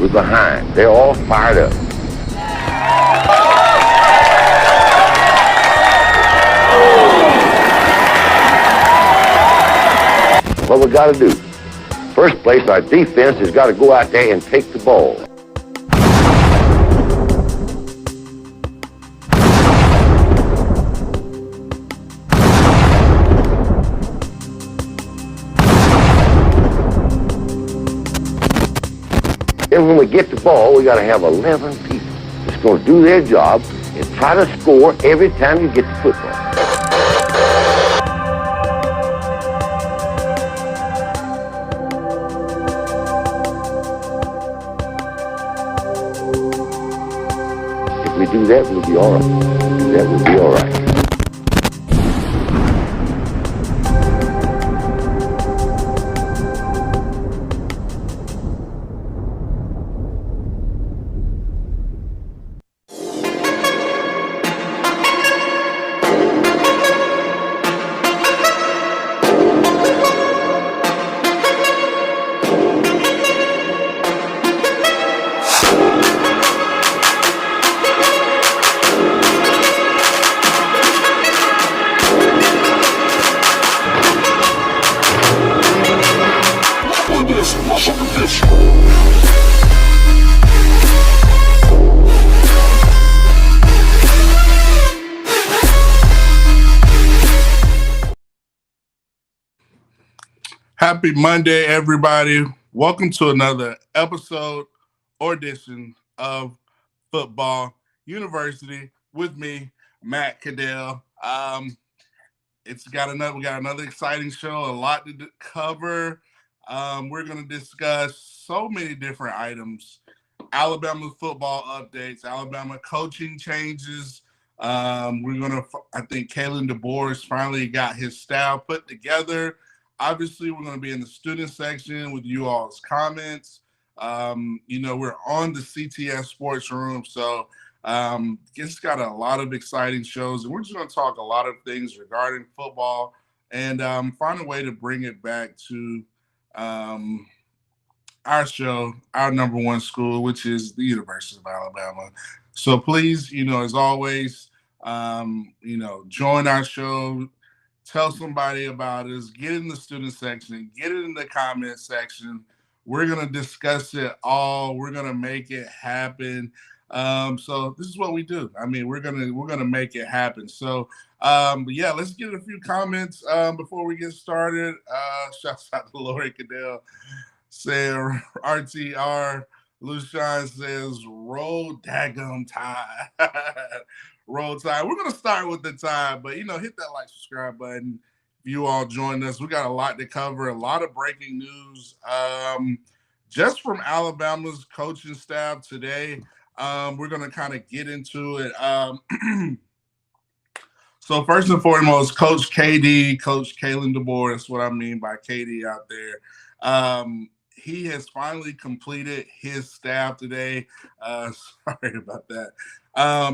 We're behind. They're all fired up. What we got to do? First place, our defense has got to go out there and take the ball. Then when we get the ball, we got to have 11 people that's going to do their job and try to score every time you get the football. If we do that, we'll be all right. If we do that, we'll be all right. Happy Monday, everybody. Welcome to another episode or edition of Football University with me, Matt Caddell. We got another exciting show, a lot to cover. We're going to discuss so many different items. Alabama football updates, Alabama coaching changes. I think Kalen DeBoer finally got his staff put together. Obviously, we're going to be in the student section with you all's comments. We're on the CTS-Sports room, so it's got a lot of exciting shows, and we're just going to talk a lot of things regarding football and find a way to bring it back to our show, our number one school, which is the University of Alabama. So please, as always, join our show. Tell somebody about us, get in the student section, get it in the comment section. We're going to discuss it all. We're going to make it happen. So this is what we do. I mean, we're going to make it happen. So, let's get a few comments before we get started. Shouts out to Lori Caddell saying RTR. Lucian says, roll daggum tide. Roll Tide. We're going to start with the Tide, but, hit that like, subscribe button. If you all join us, we got a lot to cover, a lot of breaking news. Just from Alabama's coaching staff today, we're going to kind of get into it. So first and foremost, Coach KD, Coach Kalen DeBoer, that's what I mean by KD out there. He has finally completed his staff today. Sorry about that.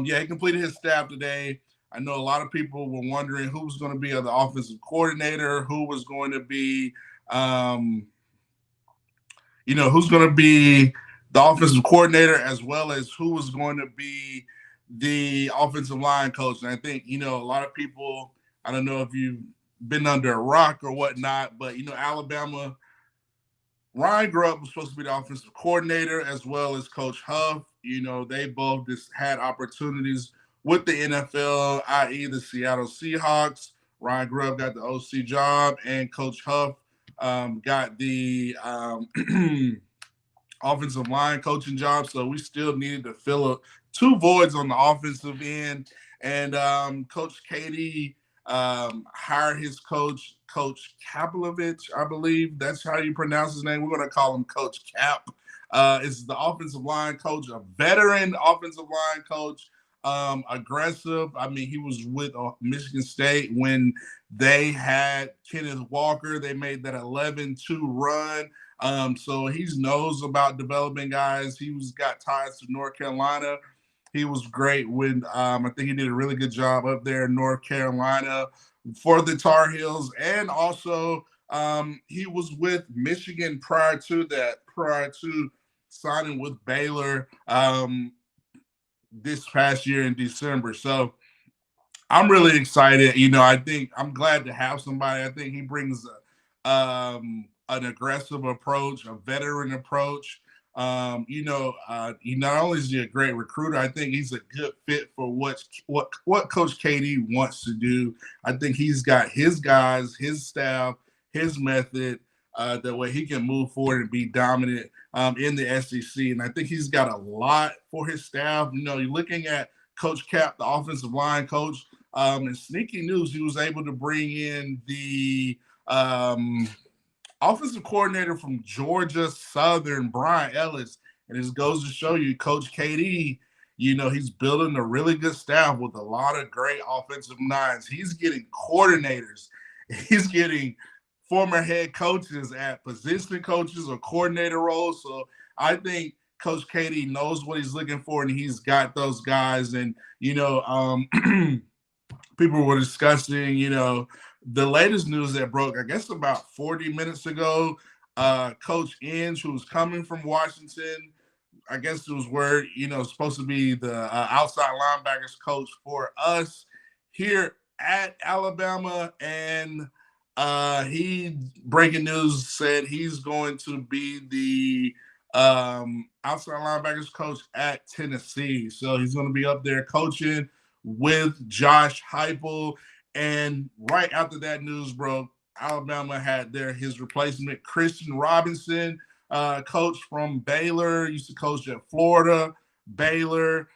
He completed his staff today. I know a lot of people were wondering who was going to be the offensive coordinator, who was going to be, who's going to be the offensive coordinator, as well as who was going to be the offensive line coach. And I think, a lot of people, I don't know if you've been under a rock or whatnot, but, Alabama, Ryan Grubb was supposed to be the offensive coordinator, as well as Coach Huff. They both just had opportunities with the NFL, i.e. the Seattle Seahawks. Ryan Grubb got the OC job, and Coach Huff got the offensive line coaching job. So we still needed to fill up two voids on the offensive end. And Coach KD hired his coach, Coach Kapelovich, I believe that's how you pronounce his name. We're going to call him Coach Cap. Is the offensive line coach, a veteran offensive line coach, aggressive. I mean, he was with Michigan State when they had Kenneth Walker. They made that 11-2 run. So he knows about developing guys. Got ties to North Carolina. He was great when I think he did a really good job up there in North Carolina for the Tar Heels. And also he was with Michigan prior to signing with Baylor this past year in December. So I'm really excited. I think I'm glad to have somebody. I think he brings an aggressive approach, a veteran approach. He not only is he a great recruiter, I think he's a good fit for what Coach KD wants to do. I think he's got his guys, his staff, his method. That way he can move forward and be dominant in the SEC. And I think he's got a lot for his staff. You're looking at Coach Cap, the offensive line coach. And sneaky news, he was able to bring in the offensive coordinator from Georgia Southern, Brian Ellis. And this goes to show you, Coach KD, he's building a really good staff with a lot of great offensive minds. He's getting coordinators. He's getting former head coaches at position coaches or coordinator roles. So I think Coach KD knows what he's looking for, and he's got those guys. And, people were discussing, the latest news that broke, I guess about 40 minutes ago, Coach Inge, who was coming from Washington, I guess it was where, supposed to be the outside linebackers coach for us here at Alabama. And he, breaking news, said he's going to be the outside linebackers coach at Tennessee. So he's going to be up there coaching with Josh Heupel. And right after that news broke, Alabama had his replacement, Christian Robinson, coach from Baylor, used to coach at Florida, Baylor,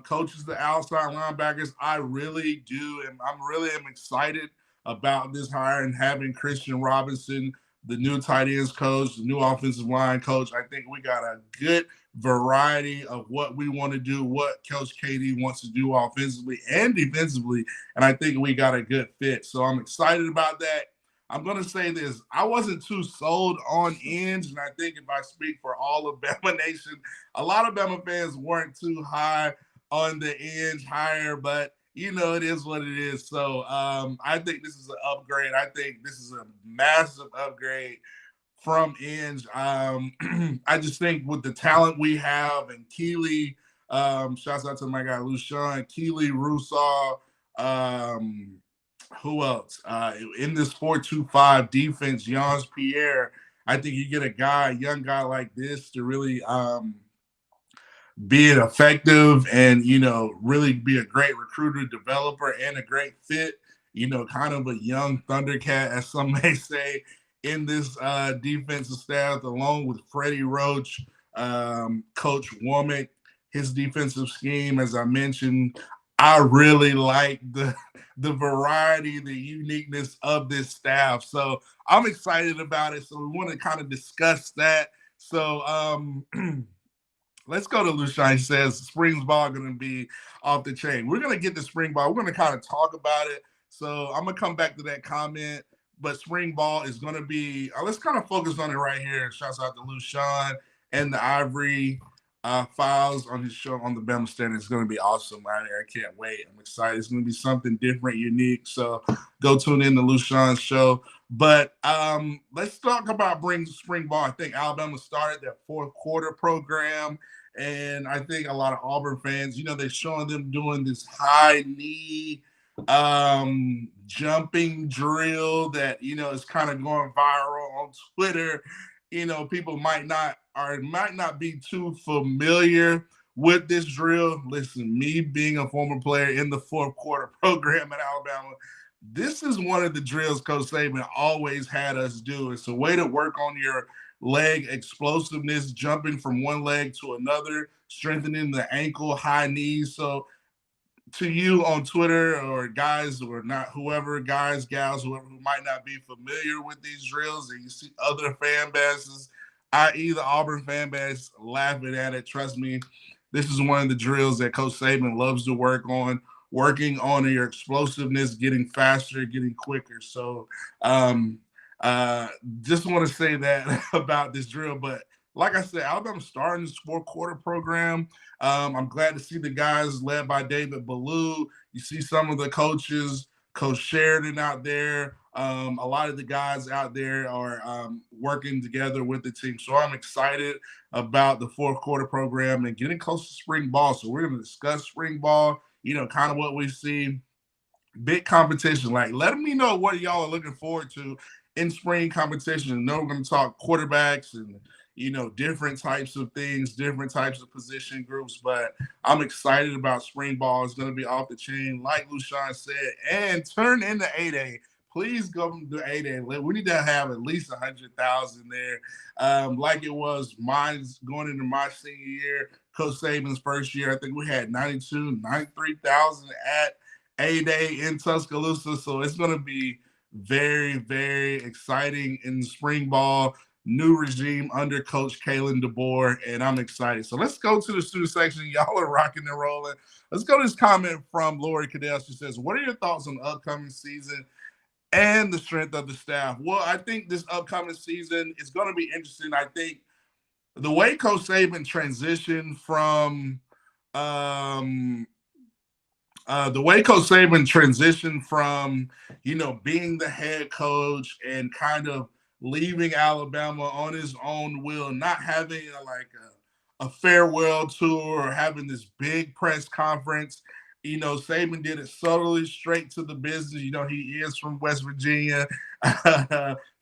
coaches the outside linebackers. I really do, and I'm really excited about this hire and having Christian Robinson, the new tight ends coach, the new offensive line coach. I think we got a good variety of what we want to do, what Coach KD wants to do offensively and defensively, and I think we got a good fit. So I'm excited about that. I'm going to say this. I wasn't too sold on Inge, and I think if I speak for all of Bama Nation, a lot of Bama fans weren't too high on the Inge hire, but it is what it is. So I think this is an upgrade. I think this is a massive upgrade from Inge. I just think with the talent we have, and Keely, shouts out to my guy Lushan, Keely, Russaw, who else? In this 4-2-5 defense, Jans Pierre, I think you get a young guy like this to really be effective and, really be a great recruiter, developer, and a great fit, kind of a young Thundercat, as some may say, in this defensive staff, along with Freddie Roach, Coach Womack, his defensive scheme, as I mentioned. I really like the variety, the uniqueness of this staff. So I'm excited about it. So we want to kind of discuss that. So let's go to Lushan. He says spring ball going to be off the chain. We're going to get to spring ball. We're going to kind of talk about it. So I'm going to come back to that comment. But spring ball is going to be, let's kind of focus on it right here. Shouts out to Lushan and the Ivory Files on his show on the Bama Stand. It's going to be awesome right here. I can't wait. I'm excited. It's going to be something different, unique. So go tune in to Lushan's show. But let's talk about spring ball. I think Alabama started their fourth quarter program. And I think a lot of Auburn fans, they're showing them doing this high knee jumping drill that, is kind of going viral on Twitter. People might not be too familiar with this drill. Listen, me being a former player in the fourth quarter program at Alabama, this is one of the drills Coach Saban always had us do. It's a way to work on your leg explosiveness, jumping from one leg to another, strengthening the ankle, high knees. So to you on Twitter, or guys or not, whoever, guys, gals, whoever who might not be familiar with these drills, and you see other fan bases, i.e. the Auburn fan base, laughing at it. Trust me, this is one of the drills that Coach Saban loves to work on, working on your explosiveness, getting faster, getting quicker. So just want to say that about this drill. But like I said, Alabama starting this fourth quarter program. I'm glad to see the guys led by David Ballou. You see some of the coaches, Coach Sheridan out there, A lot of the guys out there are working together with the team. So I'm excited about the fourth quarter program and getting close to spring ball. So we're going to discuss spring ball, kind of what we see, big competition. Like, let me know what y'all are looking forward to in spring competition. I know we're going to talk quarterbacks and different types of things, different types of position groups. But I'm excited about spring ball. It's going to be off the chain, like Lushawn said, and turn into 8A. Please go to 8A. We need to have at least 100,000 there, like it was mine going into my senior year. Coach Saban's first year, I think we had 93,000 at A-Day in Tuscaloosa. So it's going to be very, very exciting in spring ball. New regime under Coach Kalen DeBoer, and I'm excited. So let's go to the student section. Y'all are rocking and rolling. Let's go to this comment from Lori Caddell. She says, what are your thoughts on the upcoming season and the strength of the staff? Well, I think this upcoming season is going to be interesting. I think the way Coach Saban transitioned from being the head coach and kind of leaving Alabama on his own will, not having a farewell tour or having this big press conference. Saban did it subtly, straight to the business. He is from West Virginia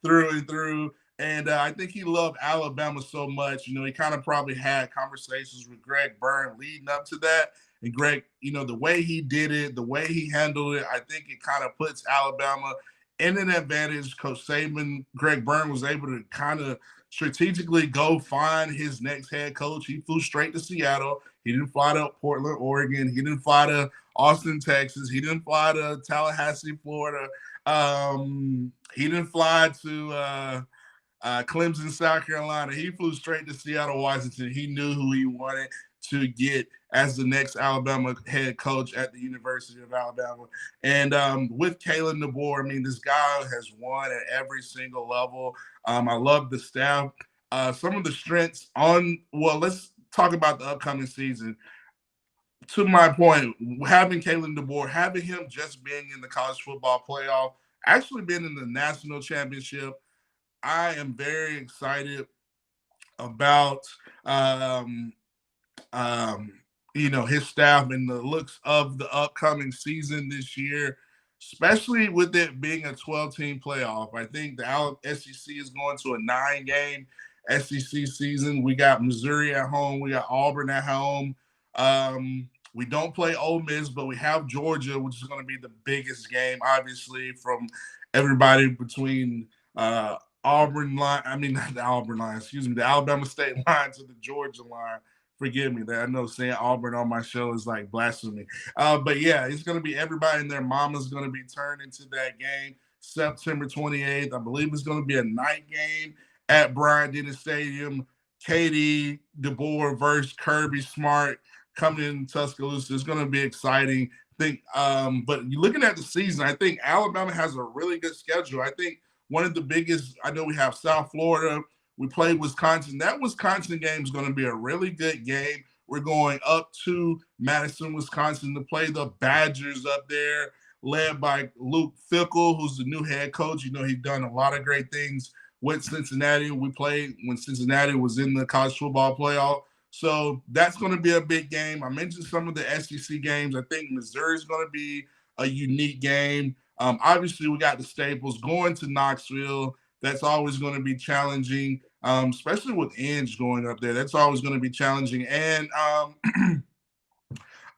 through and through. And I think he loved Alabama so much. He kind of probably had conversations with Greg Byrne leading up to that. And Greg, the way he did it, the way he handled it, I think it kind of puts Alabama in an advantage. Coach Saban, Greg Byrne was able to kind of strategically go find his next head coach. He flew straight to Seattle. He didn't fly to Portland, Oregon. He didn't fly to Austin, Texas. He didn't fly to Tallahassee, Florida. He didn't fly to Clemson, South Carolina. He flew straight to Seattle, Washington. He knew who he wanted to get as the next Alabama head coach at the University of Alabama. And with Kalen DeBoer, this guy has won at every single level. I love the staff. Some of the strengths let's talk about the upcoming season. To my point, having Kalen DeBoer, having him just being in the college football playoff, actually being in the national championship, I am very excited about his staff and the looks of the upcoming season this year, especially with it being a 12-team playoff. I think the SEC is going to a 9-game SEC season. We got Missouri at home. We got Auburn at home. We don't play Ole Miss, but we have Georgia, which is going to be the biggest game, obviously, from everybody between Auburn line. Not the Auburn line, the Alabama State line to the Georgia line. Forgive me that I know saying Auburn on my show is like blasphemy. But yeah, it's going to be everybody and their mama's going to be turned into that game September 28th. I believe it's going to be a night game at Bryant-Denny Stadium. Katie DeBoer versus Kirby Smart coming in Tuscaloosa. It's going to be exciting. But you're looking at the season, I think Alabama has a really good schedule. I think one of the biggest, I know we have South Florida. We play Wisconsin. That Wisconsin game is going to be a really good game. We're going up to Madison, Wisconsin to play the Badgers up there, led by Luke Fickell, who's the new head coach. He's done a lot of great things with Cincinnati. We played when Cincinnati was in the college football playoff. So that's going to be a big game. I mentioned some of the SEC games. I think Missouri is going to be a unique game. Obviously, we got the Staples going to Knoxville. That's always going to be challenging, especially with Inge going up there. That's always going to be challenging. And,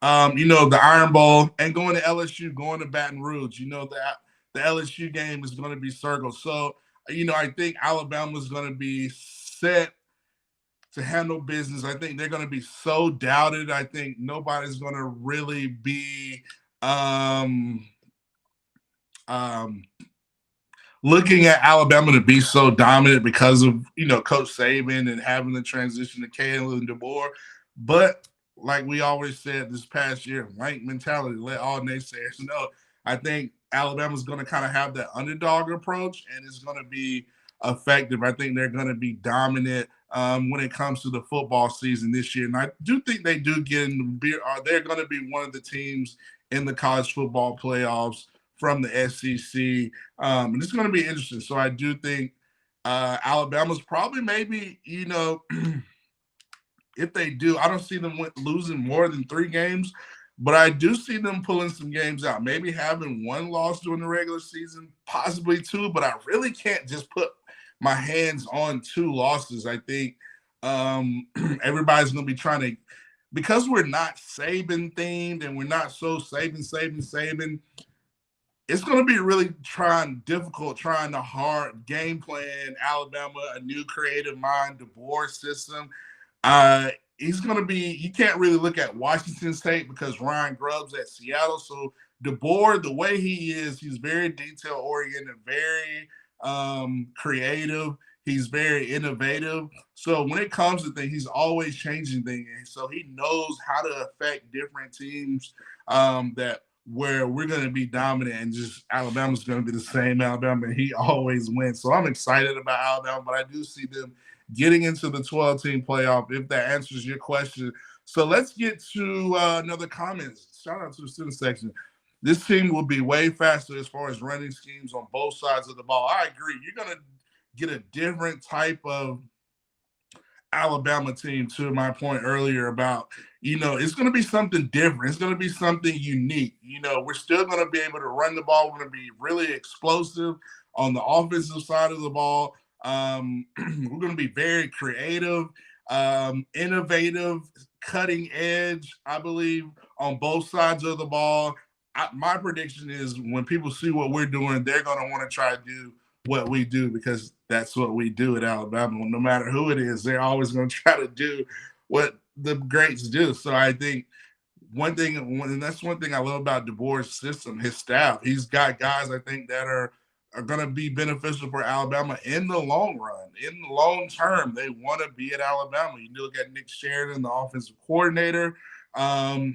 the Iron Bowl and going to LSU, going to Baton Rouge. The LSU game is going to be circled. So, I think Alabama is going to be set to handle business. I think they're going to be so doubted. I think nobody's going to really be looking at Alabama to be so dominant because of, Coach Saban and having the transition to Kalen DeBoer. But like we always said this past year, rank mentality, let all naysayers know. I think Alabama's going to kind of have that underdog approach, and it's going to be effective. I think they're going to be dominant when it comes to the football season this year. And I do think they do get in the beer. They're going to be one of the teams in the college football playoffs from the SEC. And it's going to be interesting. So I do think Alabama's probably maybe, if they do, I don't see them losing more than 3 games, but I do see them pulling some games out. Maybe having 1 loss during the regular season, possibly 2, but I really can't just put my hands on 2 losses. I think everybody's going to be trying to, because we're not Saban themed and we're not so Saban, it's going to be really difficult trying to hard game plan Alabama, a new creative mind, DeBoer system. He's going to be, you can't really look at Washington State because Ryan Grubb's at Seattle. So DeBoer, the way he is, he's very detail oriented, very creative. He's very innovative. So when it comes to things, he's always changing things. So he knows how to affect different teams where we're going to be dominant, and just Alabama's going to be the same Alabama, and he always wins. So I'm excited about Alabama, but I do see them getting into the 12-team playoff, if that answers your question. So let's get to another comment. Shout out to the student section. This team will be way faster as far as running schemes on both sides of the ball. I agree. You're going to get a different type of Alabama team, to my point earlier about, it's going to be something different. It's going to be something unique. We're still going to be able to run the ball. We're going to be really explosive on the offensive side of the ball. We're going to be very creative, innovative, cutting edge, I believe, on both sides of the ball. My prediction is when people see what we're doing, they're going to want to try to do what we do, because that's what we do at Alabama. No matter who it is, they're always going to try to do what the greats do. So I think and that's one thing I love about DeBoer's system, his staff. He's got guys, I think, that are going to be beneficial for Alabama in the long run. In the long term, they want to be at Alabama. You look at Nick Sheridan, the offensive coordinator.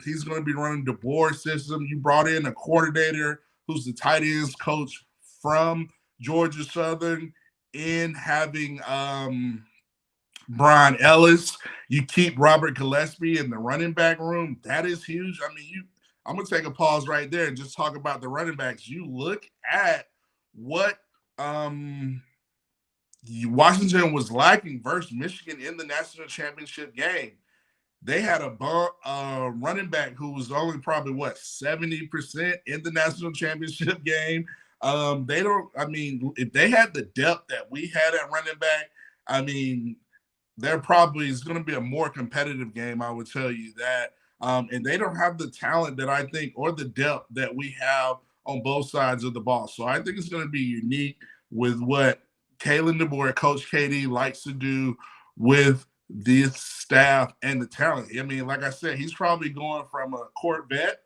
He's going to be running DeBoer's system. You brought in a coordinator who's the tight ends coach from Georgia Southern, in having Brian Ellis. You keep Robert Gillespie in the running back room. That is huge. I mean, I'm going to take a pause right there and just talk about the running backs. You look at what Washington was lacking versus Michigan in the national championship game. They had a running back who was only probably 70% in the national championship game. If they had the depth that we had at running back, there probably is going to be a more competitive game, I would tell you that. And they don't have the talent that I think, or the depth that we have on both sides of the ball. So I think it's going to be unique with what Kalen DeBoer, Coach KD, likes to do with this staff and the talent. Like I said, he's probably going from a Corvette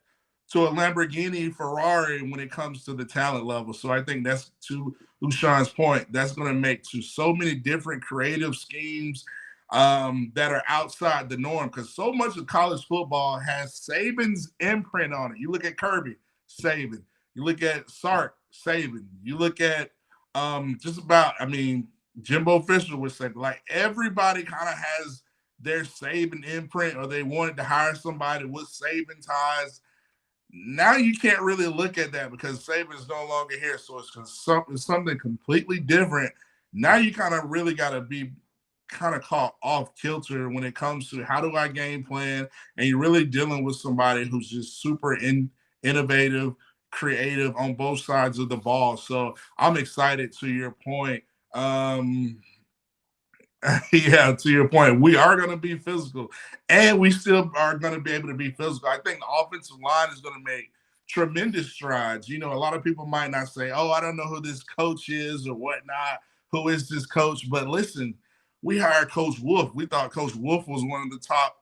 to a Lamborghini Ferrari when it comes to the talent level. So I think that's, to Ushan's point, that's going to make to so many different creative schemes that are outside the norm, because so much of college football has Saban's imprint on it. You look at Kirby, Saban. You look at Sark, Saban. You look at Jimbo Fisher was Saban. Like, everybody kind of has their Saban imprint, or they wanted to hire somebody with Saban ties. Now you can't really look at that because Saban's no longer here, so it's something completely different. Now you kind of really got to be kind of caught off kilter when it comes to how do I game plan, and you're really dealing with somebody who's just super innovative, creative on both sides of the ball. So I'm excited, to your point. Yeah, to your point, we are going to be physical, and we still are going to be able to be physical. I think the offensive line is going to make tremendous strides. A lot of people might not say, oh, I don't know who this coach is or whatnot. Who is this coach? But listen, we hired Coach Wolf. We thought Coach Wolf was one of the top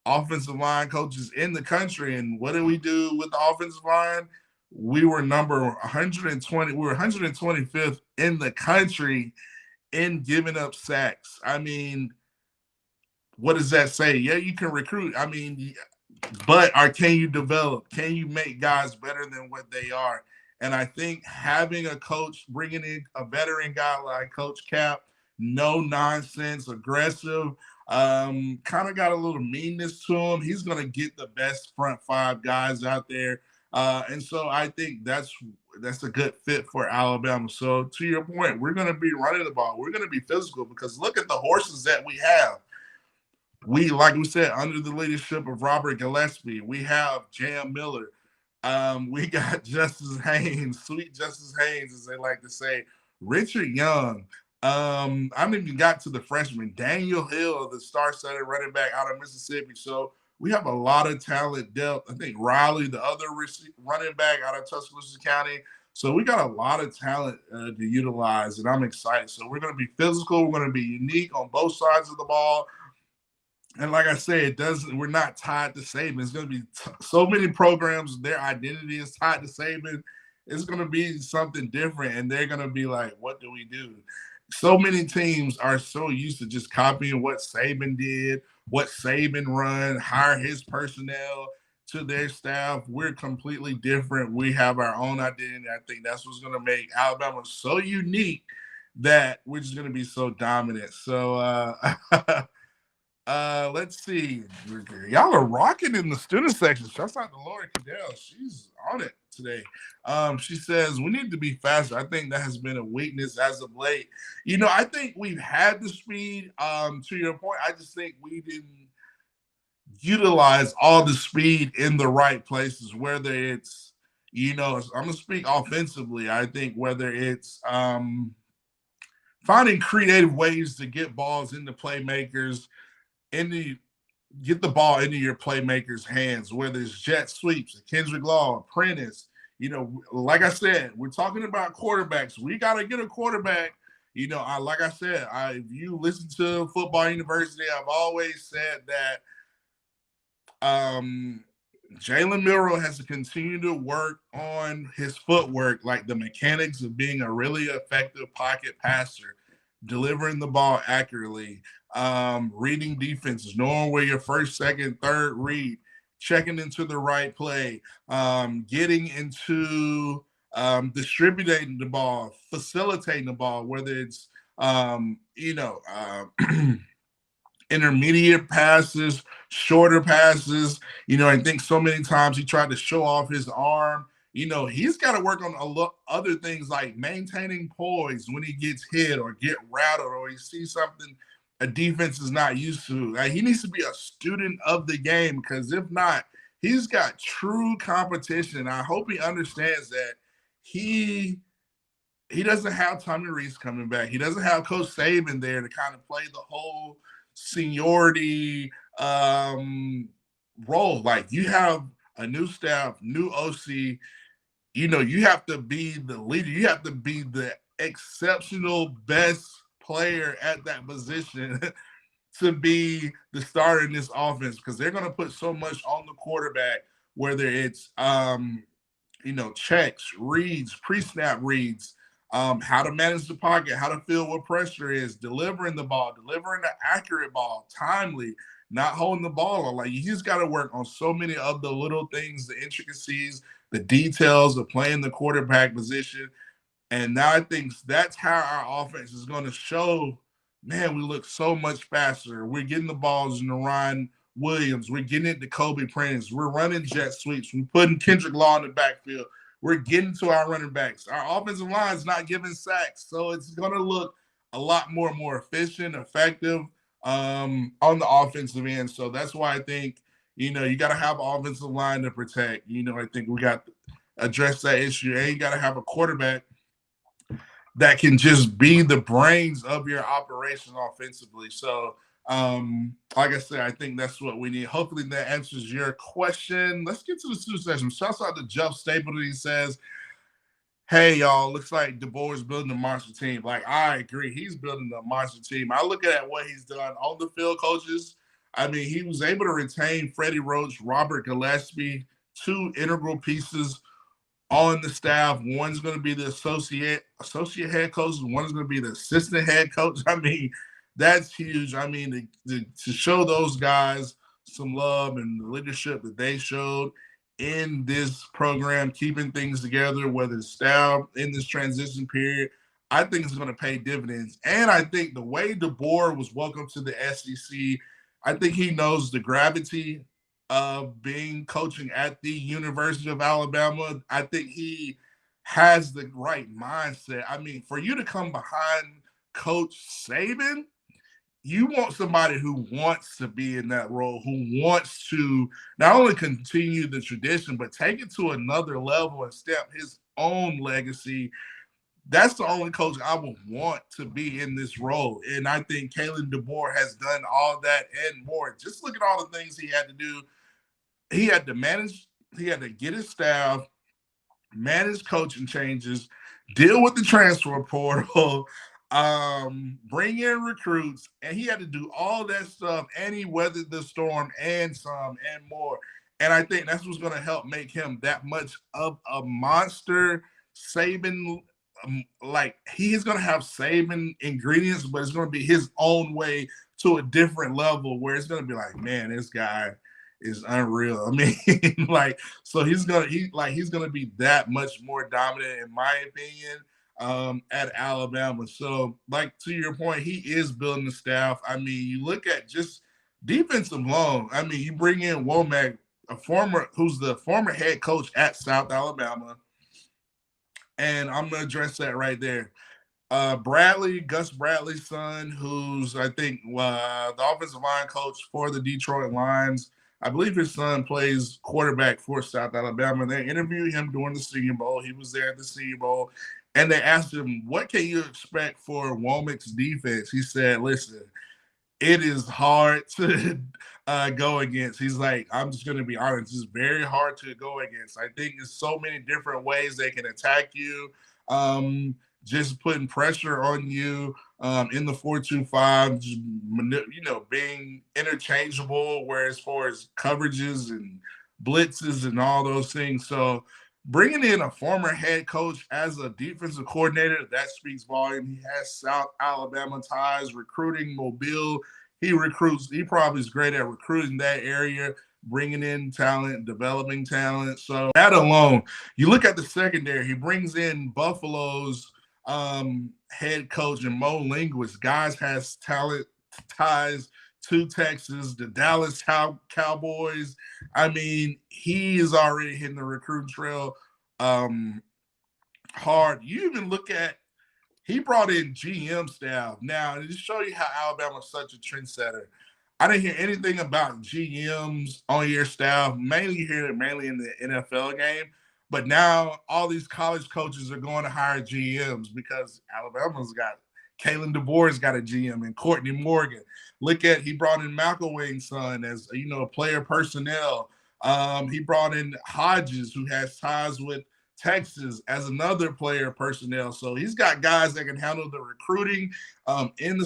offensive line coaches in the country. And what did we do with the offensive line? We were number 120. We were 125th in the country in giving up sacks. What does that say? Yeah, you can recruit. But can you develop? Can you make guys better than what they are? And I think having a coach, bringing in a veteran guy like Coach Cap, no nonsense, aggressive, kind of got a little meanness to him. He's going to get the best front 5 guys out there. And so I think that's that's a good fit for Alabama. So to your point, we're going to be running the ball. We're going to be physical because look at the horses that we have. We, like we said, under the leadership of Robert Gillespie, we have Jam Miller. We got Justice Haynes, sweet Justice Haynes, as they like to say. Richard Young. I haven't even got to the freshman, Daniel Hill, the star-studded running back out of Mississippi. So we have a lot of talent depth. I think Riley, the other running back out of Tuscaloosa County. So we got a lot of talent to utilize, and I'm excited. So we're going to be physical. We're going to be unique on both sides of the ball. And like I said, we're not tied to Saban. It's going to be so many programs, their identity is tied to Saban. It's going to be something different, and they're going to be like, what do we do? So many teams are so used to just copying what Saban did, what Saban run, hire his personnel to their staff. We're completely different. We have our own identity. I think that's what's going to make Alabama so unique that we're just going to be so dominant. So, let's see. Y'all are rocking in the student section. Shouts out to Lori Caddell. She's on it today. She says we need to be faster. I think that has been a weakness as of late. I think we've had the speed. To your point, I just think we didn't utilize all the speed in the right places, whether it's, I'm gonna speak offensively. I think whether it's finding creative ways to get balls into playmakers, get the ball into your playmakers' hands, whether it's jet sweeps, Kendrick Law, Apprentice. Like I said, we're talking about quarterbacks. We got to get a quarterback. Like I said, if you listen to Football University, I've always said that Jalen Milroe has to continue to work on his footwork, like the mechanics of being a really effective pocket passer, delivering the ball accurately, reading defenses, knowing where your first, second, third read, checking into the right play, getting into distributing the ball, facilitating the ball, whether it's intermediate passes, shorter passes. I think so many times he tried to show off his arm. He's got to work on other things like maintaining poise when he gets hit or get rattled or he sees something a defense is not used to. Like, he needs to be a student of the game because if not, he's got true competition. I hope he understands that he doesn't have Tommy Reese coming back. He doesn't have Coach Saban there to kind of play the whole seniority role. Like, you have a new staff, new OC. You have to be the leader. You have to be the exceptional best player at that position to be the starter in this offense because they're going to put so much on the quarterback, whether it's, checks, reads, pre-snap reads, how to manage the pocket, how to feel what pressure is, delivering the ball, delivering the accurate ball, timely, not holding the ball. Like, you just got to work on so many of the little things, the intricacies, the details of playing the quarterback position. And now I think that's how our offense is going to show, man, we look so much faster. We're getting the balls into Ryan Williams. We're getting it to Kobe Prentice. We're running jet sweeps. We're putting Kendrick Law in the backfield. We're getting to our running backs. Our offensive line is not giving sacks. So it's going to look a lot more efficient, effective on the offensive end. So that's why I think, you got to have an offensive line to protect. I think we got to address that issue. And you got to have a quarterback that can just be the brains of your operation offensively. So, like I said, I think that's what we need. Hopefully that answers your question. Let's get to the student session. Shouts out to Jeff Stapleton. He says, hey, y'all, looks like DeBoer is building a monster team. Like, I agree. He's building a monster team. I look at what he's done on the field, coaches. I mean, he was able to retain Freddie Roach, Robert Gillespie, two integral pieces on the staff. One's going to be the associate head coach, and one's going to be the assistant head coach. I mean, that's huge. I mean, to show those guys some love and the leadership that they showed in this program, keeping things together, whether it's staff in this transition period, I think it's going to pay dividends. And I think the way DeBoer was welcomed to the SEC, I think he knows the gravity of coaching at the University of Alabama. I think he has the right mindset. I mean, for you to come behind Coach Saban, you want somebody who wants to be in that role, who wants to not only continue the tradition, but take it to another level and stamp his own legacy. That's the only coach I would want to be in this role. And I think Kalen DeBoer has done all that and more. Just look at all the things he had to do. He had to manage, he had to get his staff, manage coaching changes, deal with the transfer portal, bring in recruits, and he had to do all that stuff, and he weathered the storm and some and more. And I think that's what's going to help make him that much of a monster. Saban, like he is going to have Saban ingredients, but it's going to be his own way to a different level where it's going to be like, man, this guy is unreal. I mean, like, so he's gonna be that much more dominant, in my opinion, at Alabama. So, like to your point, he is building the staff. I mean, you look at just defensive line. I mean, you bring in Womack, who's the former head coach at South Alabama, and I'm gonna address that right there. Gus Bradley's son, who's I think the offensive line coach for the Detroit Lions. I believe his son plays quarterback for South Alabama. They interviewed him during the Senior Bowl. He was there at the Senior Bowl. And they asked him, what can you expect for Womack's defense? He said, listen, it is hard to go against. He's like, I'm just going to be honest, it's very hard to go against. I think there's so many different ways they can attack you. Just putting pressure on you in the 4-2-5, being interchangeable, where as far as coverages and blitzes and all those things. So bringing in a former head coach as a defensive coordinator, that speaks volume. He has South Alabama ties, recruiting Mobile. He probably is great at recruiting that area, bringing in talent, developing talent. So that alone, you look at the secondary, he brings in Buffalo's head coach and Mo Linguist. Guys has talent ties to Texas, the Dallas Cowboys. I mean, he is already hitting the recruit trail hard. You even look at, he brought in GM staff. Now, to show you how Alabama's such a trendsetter, I didn't hear anything about GMs on your staff. Mainly hear it mainly in the NFL game. But now all these college coaches are going to hire GMs because Alabama's got Kalen DeBoer's got a GM and Courtney Morgan. He brought in McElwain's son as player personnel. He brought in Hodges, who has ties with Texas, as another player personnel. So he's got guys that can handle the recruiting in the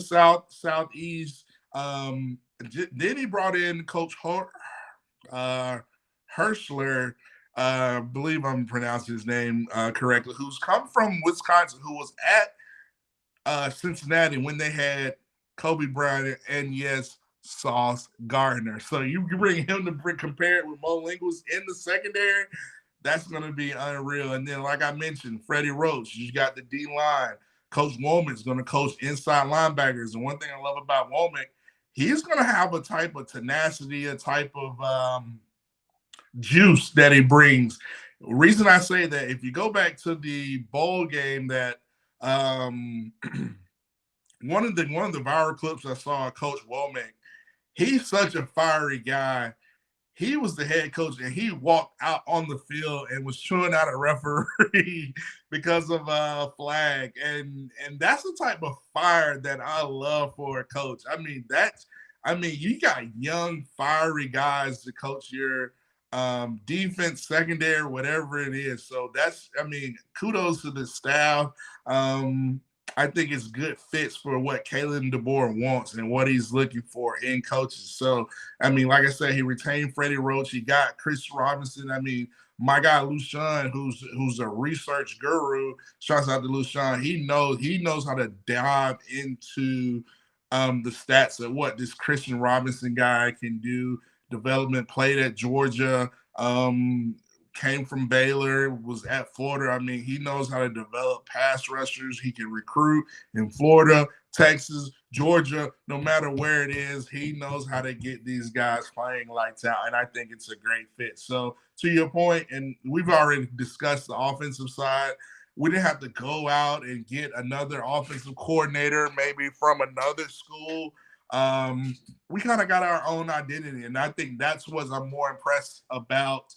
Southeast. Then he brought in Coach Herschler. I believe I'm pronouncing his name correctly, who's come from Wisconsin, who was at Cincinnati when they had Kobe Bryant and, yes, Sauce Gardner. So you bring him to compare it with Mo Linguist in the secondary, that's going to be unreal. And then, like I mentioned, Freddie Roach, you got the D-line. Coach Womack's going to coach inside linebackers. And one thing I love about Womack, he's going to have a type of tenacity, a type of juice that he brings. The reason I say that, if you go back to the bowl game that one of the viral clips I saw of Coach Womack, he's such a fiery guy. He was the head coach, and he walked out on the field and was chewing out a referee because of a flag. And that's the type of fire that I love for a coach. I mean, you got young, fiery guys to coach your defense, secondary, whatever it is. So kudos to the staff. I think it's good fits for what Kalen DeBoer wants and what he's looking for in coaches. So, like I said, he retained Freddie Roach. He got Chris Robinson. My guy Lushan, who's a research guru. Shouts out to Lushan. He knows how to dive into the stats of what this Christian Robinson guy can do. Development, played at Georgia. came from Baylor, was at Florida. I mean, he knows how to develop pass rushers. He can recruit in Florida, Texas, Georgia, no matter where it is. He knows how to get these guys playing lights out, and I think it's a great fit. So to your point, and we've already discussed the offensive side, we didn't have to go out and get another offensive coordinator, maybe from another school. We kind of got our own identity, and I think that's what I'm more impressed about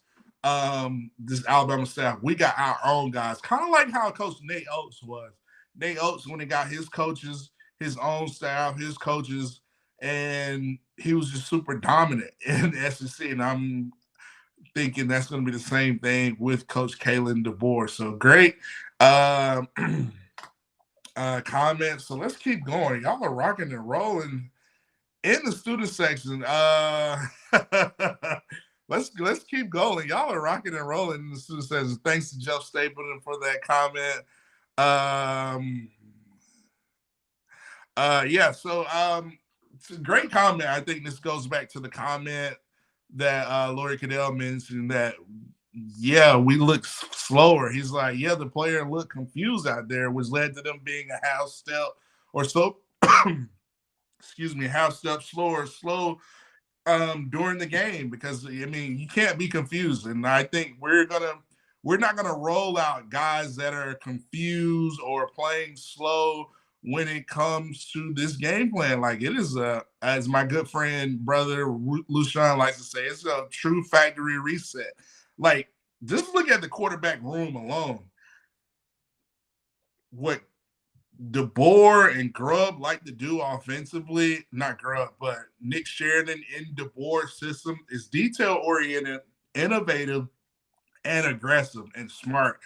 this Alabama staff. We got our own guys, kind of like how Coach Nate Oates was. Nate Oates, when he got his coaches, his own staff, his coaches, and he was just super dominant in the SEC. And I'm thinking that's going to be the same thing with Coach Kalen DeBoer. So great comments. So let's keep going. Y'all are rocking and rolling in the student section. Let's keep going. Y'all are rocking and rolling in the student section. Thanks to Jeff Stapleton for that comment. It's a great comment. I think this goes back to the comment that Lori Caddell mentioned that, yeah, we look slower. He's like, yeah, the player looked confused out there, which led to them being a half step or so, half step slow during the game, because I mean, you can't be confused. And I think we're not gonna roll out guys that are confused or playing slow when it comes to this game plan. Like, it is as my good friend brother Lushawn likes to say, it's a true factory reset. Like, just look at the quarterback room alone. What DeBoer and Grubb like to do offensively, not Grubb, but Nick Sheridan in DeBoer's system, is detail-oriented, innovative, and aggressive and smart.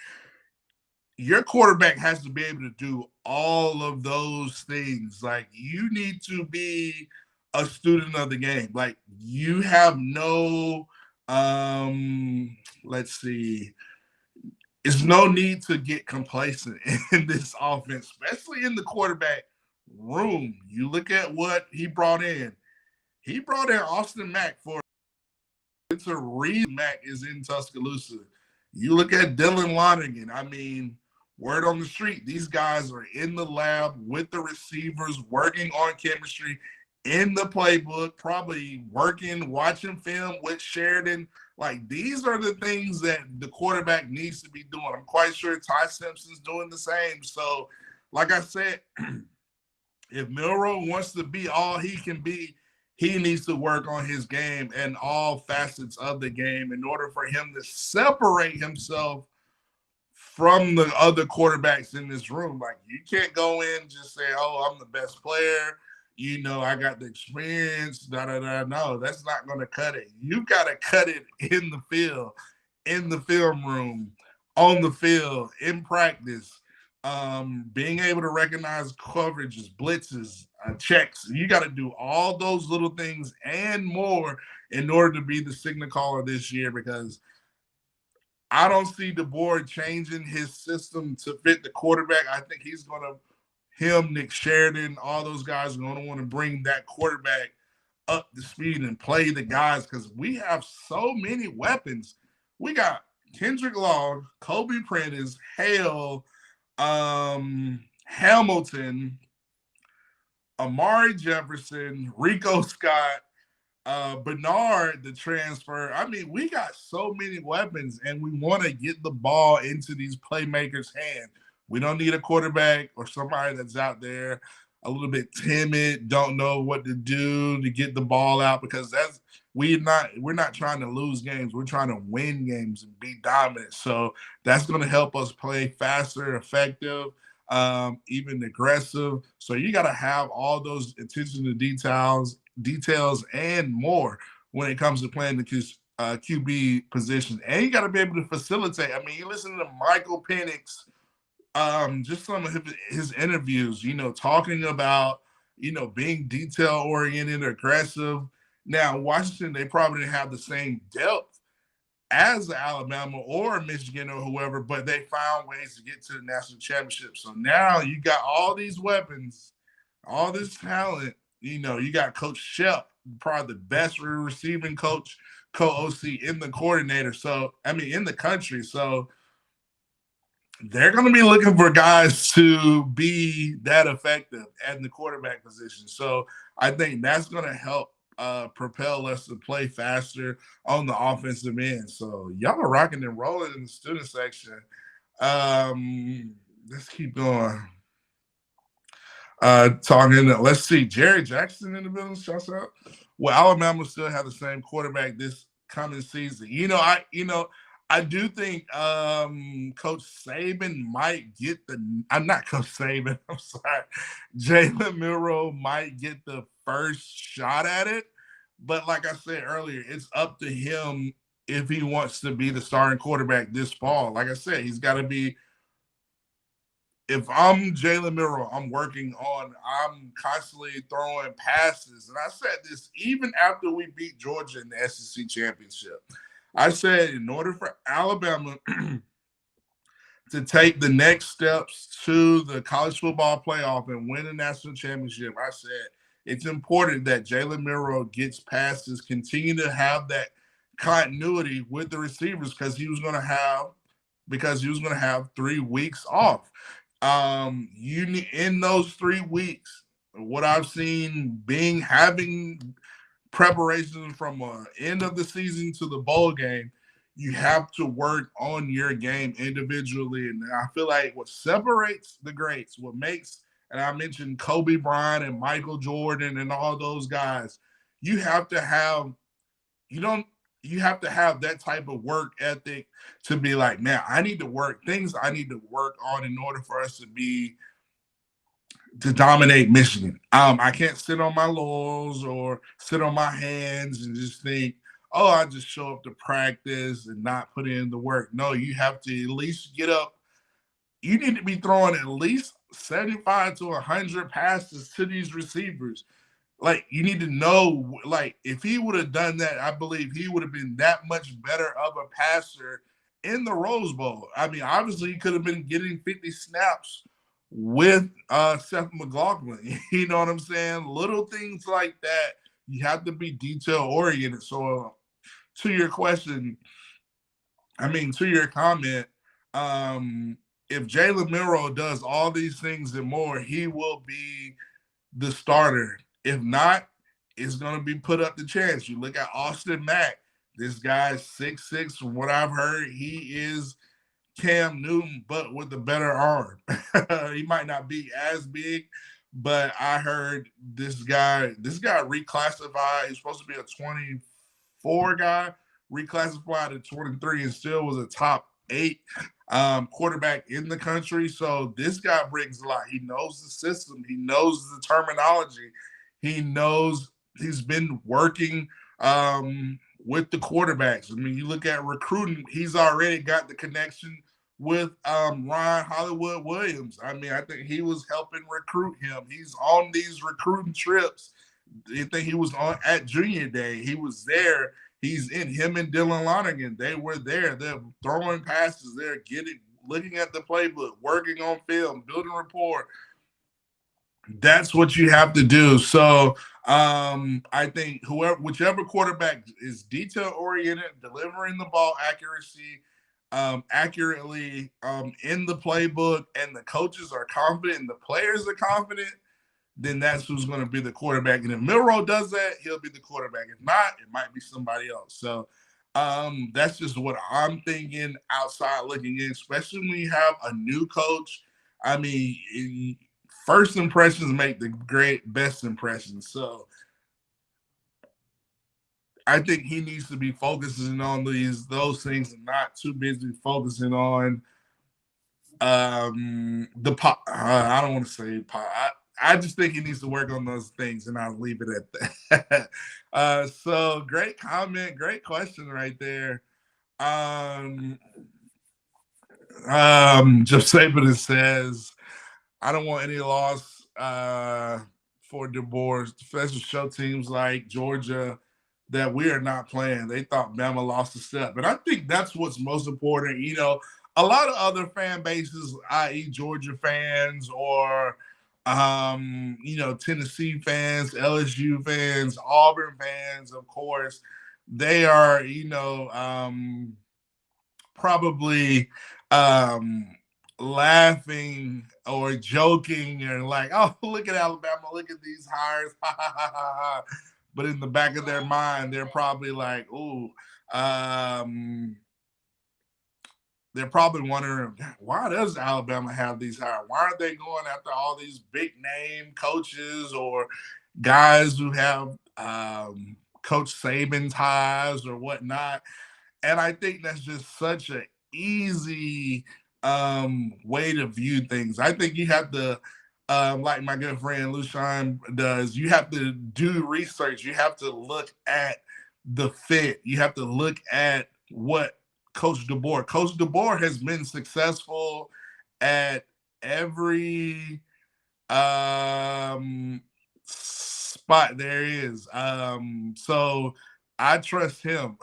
Your quarterback has to be able to do all of those things. Like, you need to be a student of the game. Like, you have no, there's no need to get complacent in this offense, especially in the quarterback room. You look at what he brought in. He brought in Austin Mack for it's a reason Mack is in Tuscaloosa. You look at Dylan Lonergan. I mean, word on the street, these guys are in the lab with the receivers, working on chemistry, in the playbook, probably working, watching film with Sheridan. Like, these are the things that the quarterback needs to be doing. I'm quite sure Ty Simpson's doing the same. So, like I said, if Milroe wants to be all he can be, he needs to work on his game and all facets of the game in order for him to separate himself from the other quarterbacks in this room. Like, you can't go in and just say, oh, I'm the best player, you know, I got the experience, No, that's not going to cut it. You got to cut it in the field, in the film room, on the field, in practice, being able to recognize coverages, blitzes, checks. You got to do all those little things and more in order to be the signal caller this year, because I don't see DeBoer changing his system to fit the quarterback. I think he's going to, Nick Sheridan, all those guys are going to want to bring that quarterback up to speed and play the guys, because we have so many weapons. We got Kendrick Long, Kobe Prentice, Hale, Hamilton, Amari Jefferson, Rico Scott, Bernard, the transfer. I mean, we got so many weapons, and we want to get the ball into these playmakers' hands. We don't need a quarterback or somebody that's out there a little bit timid, don't know what to do to get the ball out, because we're not trying to lose games. We're trying to win games and be dominant. So that's going to help us play faster, effective, even aggressive. So you got to have all those attention to details and more when it comes to playing the QB position. And you got to be able to facilitate. I mean, you listen to Michael Penix, just some of his interviews, you know, talking about, you know, being detail-oriented, aggressive. Now, Washington, they probably didn't have the same depth as Alabama or Michigan or whoever, but they found ways to get to the national championship. So now you got all these weapons, all this talent. You know, you got Coach Shep, probably the best receiving coach co-OC in the coordinator. So, in the country. So they're going to be looking for guys to be that effective at the quarterback position. So I think that's going to help propel us to play faster on the offensive end. So y'all are rocking and rolling in the student section. Let's keep going. Let's see, Jerry Jackson in the building. Shouts out. Well, Alabama still have the same quarterback this coming season. I do think Coach Saban might get the. I'm not Coach Saban. I'm sorry. Jalen Milroe might get the first shot at it, but like I said earlier, it's up to him if he wants to be the starting quarterback this fall. Like I said, he's got to be. If I'm Jalen Milroe, I'm constantly throwing passes. And I said this even after we beat Georgia in the SEC championship. I said in order for Alabama to take the next steps to the college football playoff and win a national championship, I said it's important that Jalen Milroe gets passes, continue to have that continuity with the receivers because he was going to have 3 weeks off. You need in those 3 weeks, what I've seen having preparation from end of the season to the bowl game, you have to work on your game individually. And I feel like what separates the greats, what makes, and I mentioned Kobe Bryant and Michael Jordan and all those guys, you have to have that type of work ethic to be like, man, I need to work on in order for us to dominate Michigan. I can't sit on my laurels or sit on my hands and just think, oh, I just show up to practice and not put in the work. No, you have to at least get up. You need to be throwing at least 75 to 100 passes to these receivers. Like, you need to know, like, if he would have done that, I believe he would have been that much better of a passer in the Rose Bowl. Obviously, he could have been getting 50 snaps with Seth McLaughlin. You know what I'm saying? Little things like that. You have to be detail-oriented. So, to your question, to your comment, if Jalen Milroe does all these things and more, he will be the starter. If not, it's going to be put up to chance. You look at Austin Mack. This guy's 6'6". From what I've heard, he is Cam Newton, but with a better arm. He might not be as big, but I heard this guy reclassified. He's supposed to be a 24 guy, reclassified to 23 and still was a top 8 quarterback in the country. So this guy brings a lot. He knows the system. He knows the terminology. He knows he's been working with the quarterbacks. You look at recruiting, he's already got the connection with Ryan Hollywood Williams. I think he was helping recruit him. He's on these recruiting trips. I think he was on at Junior Day. He was there. He's in him and Dylan Lonergan. They were there. They're throwing passes. They're looking at the playbook, working on film, building rapport. That's what you have to do. So I think whichever quarterback is detail-oriented, delivering the ball accurately in the playbook, and the coaches are confident and the players are confident, then that's who's going to be the quarterback. And if Milroe does that, he'll be the quarterback. If not, it might be somebody else. So that's just what I'm thinking outside looking in, especially when you have a new coach. First impressions make the best impressions. So I think he needs to be focusing on those things and not too busy focusing on I don't want to say I just think he needs to work on those things, and I'll leave it at that. So great comment, great question right there. Jeff Saban says, I don't want any loss for DeBoer, especially show teams like Georgia that we are not playing. They thought Bama lost a step. And I think that's what's most important. A lot of other fan bases, i.e. Georgia fans or, Tennessee fans, LSU fans, Auburn fans, of course, they are, probably laughing or joking and like, oh, look at Alabama, look at these hires, but in the back of their mind, they're probably like, oh, they're probably wondering, why does Alabama have these hires? Why aren't they going after all these big name coaches or guys who have Coach Saban ties or whatnot? And I think that's just such an easy way to view things. I think you have to, like my good friend Lushan does, you have to do research. You have to look at the fit. You have to look at what Coach DeBoer has been successful at every spot there is. So I trust him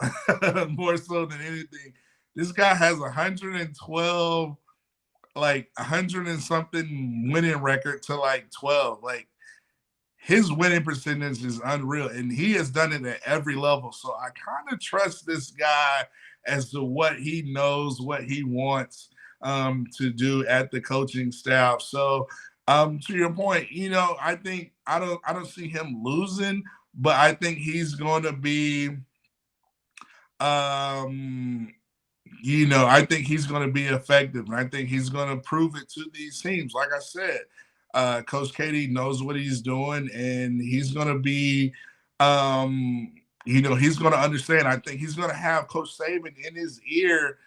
more so than anything. This guy has 112, like 100 and something winning record to like 12. Like his winning percentage is unreal, and he has done it at every level. So I kind of trust this guy as to what he knows, what he wants to do at the coaching staff. So to your point, I think I don't see him losing, but I think he's going to be I think he's going to be effective, and I think he's going to prove it to these teams. Like I said, Coach Katie knows what he's doing, and he's going to be, he's going to understand. I think he's going to have Coach Saban in his ear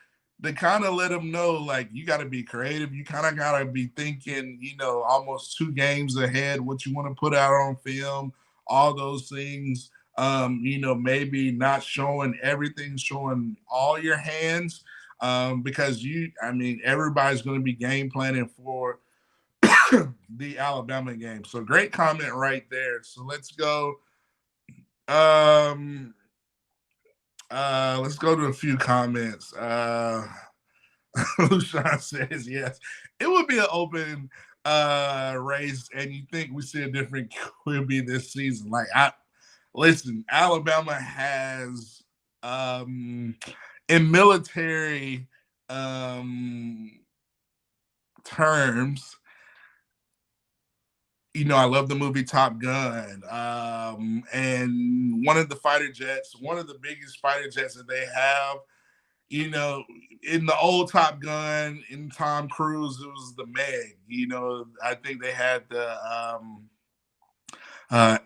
to kind of let him know, like, you got to be creative. You kind of got to be thinking, almost 2 games ahead, what you want to put out on film, all those things. Maybe not showing everything, showing all your hands, because everybody's going to be game planning for the Alabama game. So great comment right there. So let's go. Let's go to a few comments. Lushan says yes. It would be an open race, and you think we see a different QB this season. Like listen, Alabama has in military terms, I love the movie Top Gun. And one of the fighter jets, one of the biggest fighter jets that they have, in the old Top Gun, in Tom Cruise, it was the Meg. I think they had the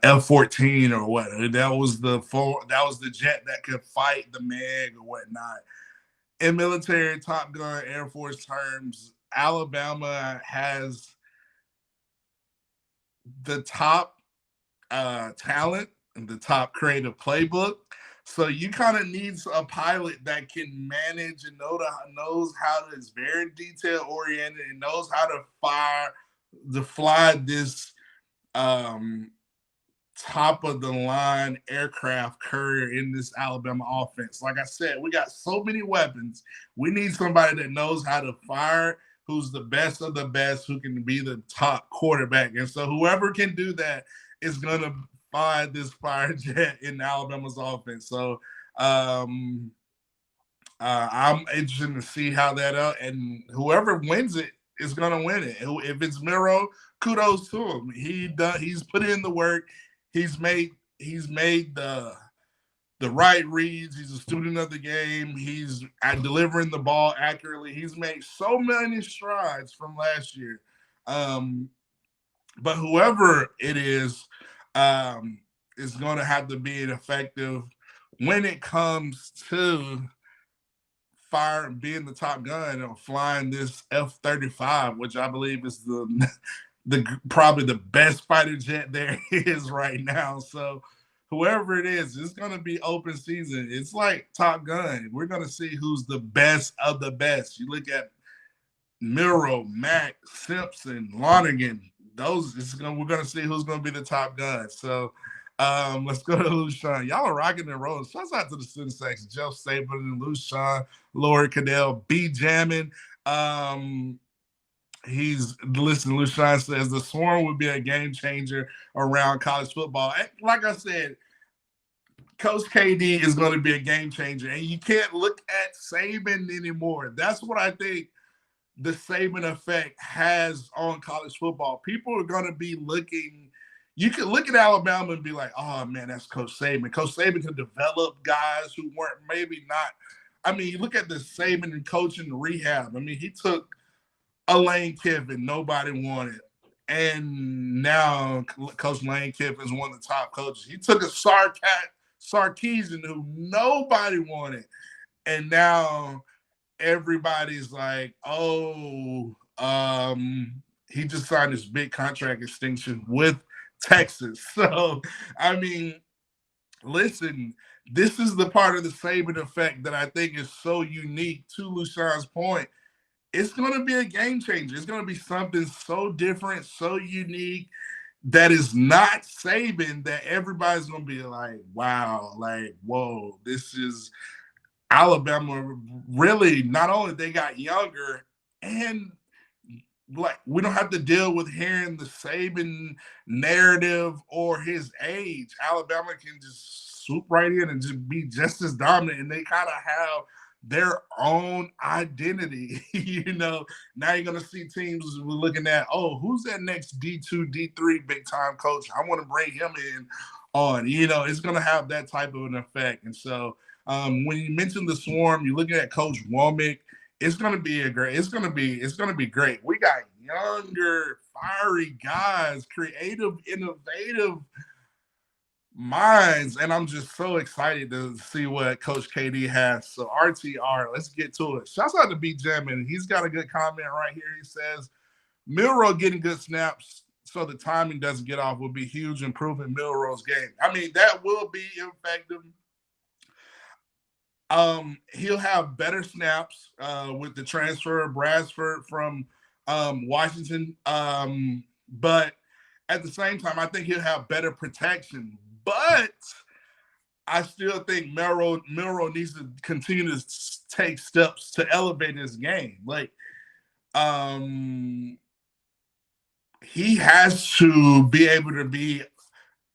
F-14 or what. That was the jet that could fight the Meg or whatnot. In military Top Gun Air Force terms, Alabama has the top talent and the top creative playbook. So you kind of need a pilot that can manage and knows how to, is very detail oriented and knows how to fly this top of the line aircraft carrier in this Alabama offense. Like I said, we got so many weapons. We need somebody that knows how to fire, who's the best of the best, who can be the top quarterback. And so whoever can do that is going to find this fire jet in Alabama's offense. So I'm interested to see how that and whoever wins it is going to win it. If it's Miro, kudos to him. He's put in the work. He's made the right reads. He's a student of the game. He's at delivering the ball accurately. He's made so many strides from last year. But whoever it is going to have to be effective when it comes to being the top gun and flying this F-35, which I believe is the probably the best fighter jet there is right now. So whoever it is, it's going to be open season. It's like Top Gun. We're going to see who's the best of the best. You look at Miro, Mack, Simpson, Lonergan. We're going to see who's going to be the top gun. So let's go to Lushan. Y'all are rocking and rolling. Shouts out to the student section. Jeff Stapleton, Lushan, Matt Caddell, B jamming. Lushan says the Swarm would be a game changer around college football. Like I said, Coach KD is going to be a game changer, and you can't look at Saban anymore. That's what I think the Saban effect has on college football. People are going to be looking. You can look at Alabama and be like, "Oh man, that's Coach Saban." Coach Saban can develop guys who weren't maybe not. I mean, you look at the Saban and coaching rehab. I mean, he took a Lane Kiffin nobody wanted, and now Coach Lane Kiffin is one of the top coaches. He took a Sarkisian who nobody wanted, and now everybody's like, oh, he just signed this big contract extension with Texas. So, I mean, listen, this is the part of the Saban effect that I think is so unique to Lushan's point. It's going to be a game changer. It's going to be something so different, so unique that is not Saban that everybody's going to be like, wow, like, whoa, this is Alabama. Really, not only they got younger, and like we don't have to deal with hearing the Saban narrative or his age. Alabama can just swoop right in and just be just as dominant, and they kind of have their own identity. Now you're going to see teams looking at, oh, who's that next D2, D3 big time coach? I want to bring him in on. It's going to have that type of an effect. And so when you mentioned the Swarm, you're looking at Coach Womack. It's going to be great. We got younger, fiery guys, creative, innovative minds, and I'm just so excited to see what Coach KD has. So RTR, let's get to it. Shouts out to B Jammin. He's got a good comment right here. He says, Milroe getting good snaps so the timing doesn't get off will be huge improvement in Milroe's game. I mean, that will be effective. He'll have better snaps with the transfer of Bradford from Washington. But at the same time, I think he'll have better protection. But I still think Milroe needs to continue to take steps to elevate his game. Like, he has to be able to be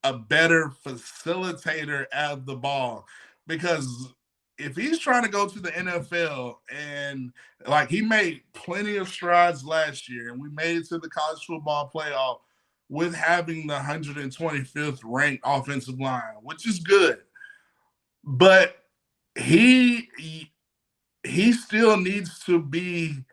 a better facilitator of the ball, because if he's trying to go to the NFL, and like he made plenty of strides last year, and we made it to the college football playoff with having the 125th ranked offensive line, which is good. But he still needs to be